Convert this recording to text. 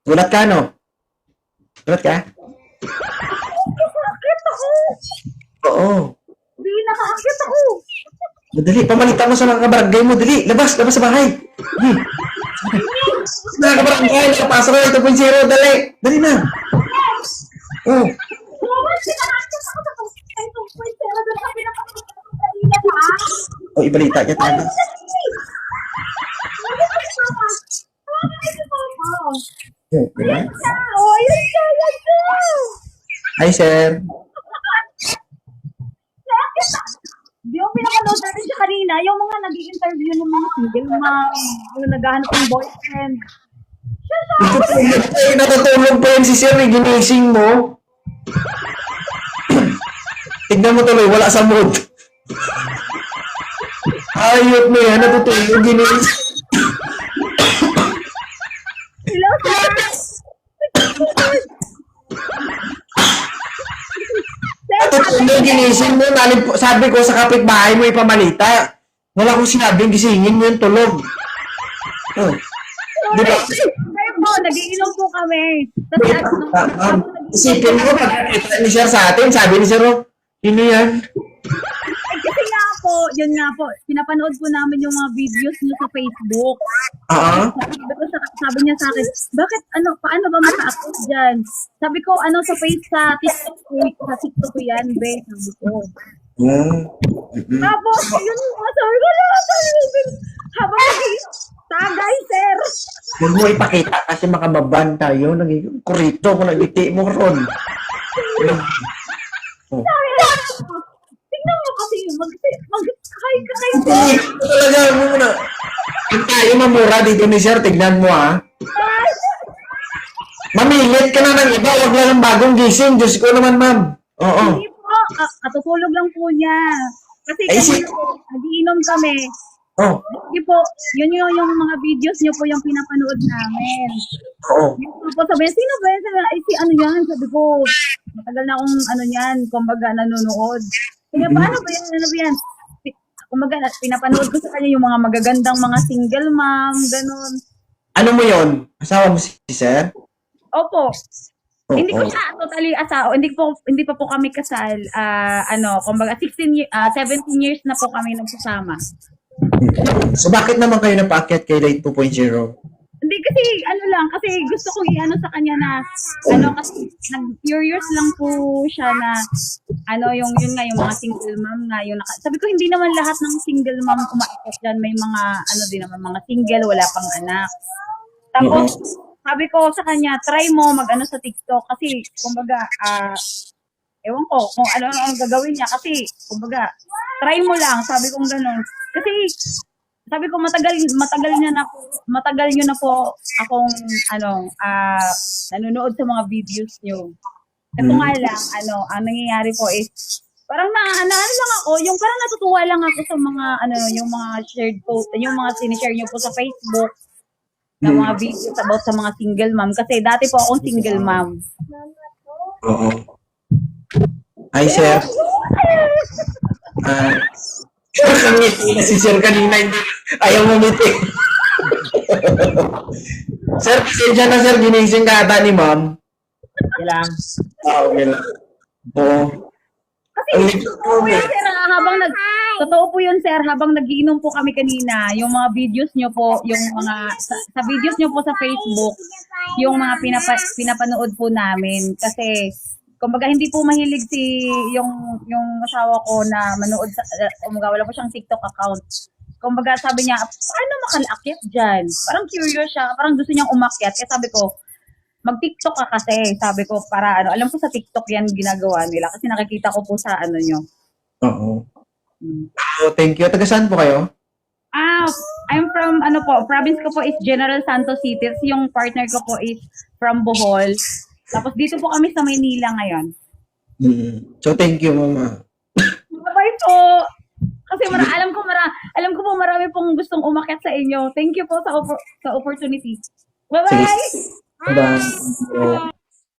Gulat ka, no? Gulat ka? Nakakit ako. Oo. Hindi, nakakit ako. Dali, pamalitan mo sa mga kabarangay mo. Dali, labas sa bahay. Dali. Mga kabarangay, nakapasok na 2.0. Dali, dali na. Oh. Nakakit ako sa pagkain ng point. Pero doon sa pinapakita ko kanina, ha? Oh, ibalita niya talaga. Oh, diba? Oh, yun siya, yun siya. Hi, sir. Di ba pinapanood natin siya kanina, yung mga nag-i-interview ng mga single mom, yung naghahanap ng boyfriend. Natutulog pa yan si sir, ginising mo. Tignan mo tuloy, wala sa mood. Ayot mo yan, natutulog, ginising. Hello, sir! Natutulog, ginising mo. Sabi ko sa kapitbahay mo ipamalita. Wala akong sinabing gisingin mo yung tulog. Oh. Di ba? Kayo po, nagiinom po kami. Tapos, Isipin mo, pagkakita ni sir sa atin, sabi ni sir, oh, ini yan. kasi nga po, yun nga po, pinapanood po namin yung mga videos niyo sa Facebook. Sabi niya sa akin, bakit, paano ba maka-access dyan? Sabi ko, sa TikTok ko yan, be. Sabi ko. Tapos, yun nga, sabi ko, habang tagay, sir. Huwag mo ipakita kasi makababan tayo. Nagiging kurito kung nagiti mo ron. Oh. Tingnan mo kasi, mag-hi ka kayo. Talaga, muna. Kung tayo mamura dito ni sir, tignan mo ha. Mamilit ka na ng iba, huwag lang ng bagong gising. Diyos ko naman, ma'am. Oo. Hindi po, katutulog lang po niya. Kasi nagiinom kami. Oh. Hindi po, yun yung mga videos niyo po yung pinapanood namin. Oo. Yung po sabi, sino ba yan? Sabi, ay, si ano yan? Sabi ko, matagal na akong yan, kumbaga nanonood. Kaya paano ba yan? Ano ba yan? Kumbaga, pinapanood ko sa kanya yung mga magagandang mga single mom, ganun. Ano mo yon? Asawa mo si sir? Opo. Oh, Hindi ko siya totally asawa. Hindi pa po kami kasal. Kumbaga 17 years na po kami nagsasama. So bakit naman kayo napaakyat kay Light 2.0? Hindi kasi gusto kong i-ano sa kanya na kasi nag-curious lang po siya na yun nga yung mga single mom nga sabi ko hindi naman lahat ng single mom umaakyat diyan, may mga din naman mga single wala pang anak. Tapos sabi ko sa kanya, try mo mag sa TikTok kasi kumbaga ewan ko kung ano gagawin niya kasi kumbaga try mo lang, sabi kong gano'n. Kasi sabi ko matagal niyo na po akong nanonood sa mga videos niyo. Ito nga lang ang nangyayari po is parang lang ako, yung parang natutuwa lang ako sa mga yung mga shared post, yung mga sinishare niyo po sa Facebook na mga videos about sa mga single mom kasi dati po akong single mom. Oo. Hi, sir. Ngiti na si sir kanina, hindi. Ayaw mo ngiti. Sir, pasensya na sir, ginising ka ata ni ma'am. Okay lang. Okay lang. Oo. Kasi sir, totoo po yun sir, habang nagiinom po kami kanina, yung mga videos nyo po, yung mga, sa videos nyo po sa Facebook, yung mga pinapanood po namin. Kasi, kumbaga hindi po mahilig yung asawa ko na manood wala po siyang TikTok account. Kumbaga sabi niya, paano makalakyat dyan? Parang curious siya, parang gusto niyang umakyat. Kaya sabi ko, mag-TikTok ka kasi. Sabi ko, para alam ko sa TikTok yan ginagawa nila. Kasi nakikita ko po sa nyo. Oo. Oh, thank you. Taga saan po kayo? I'm from, province ko po is General Santos City. Yung partner ko po is from Bohol. Tapos dito po kami sa Maynila ngayon. So, thank you, mama. Bye po! Kasi alam ko po marami pong gustong umakyat sa inyo. Thank you po sa opportunity. Bye-bye! Bye-bye.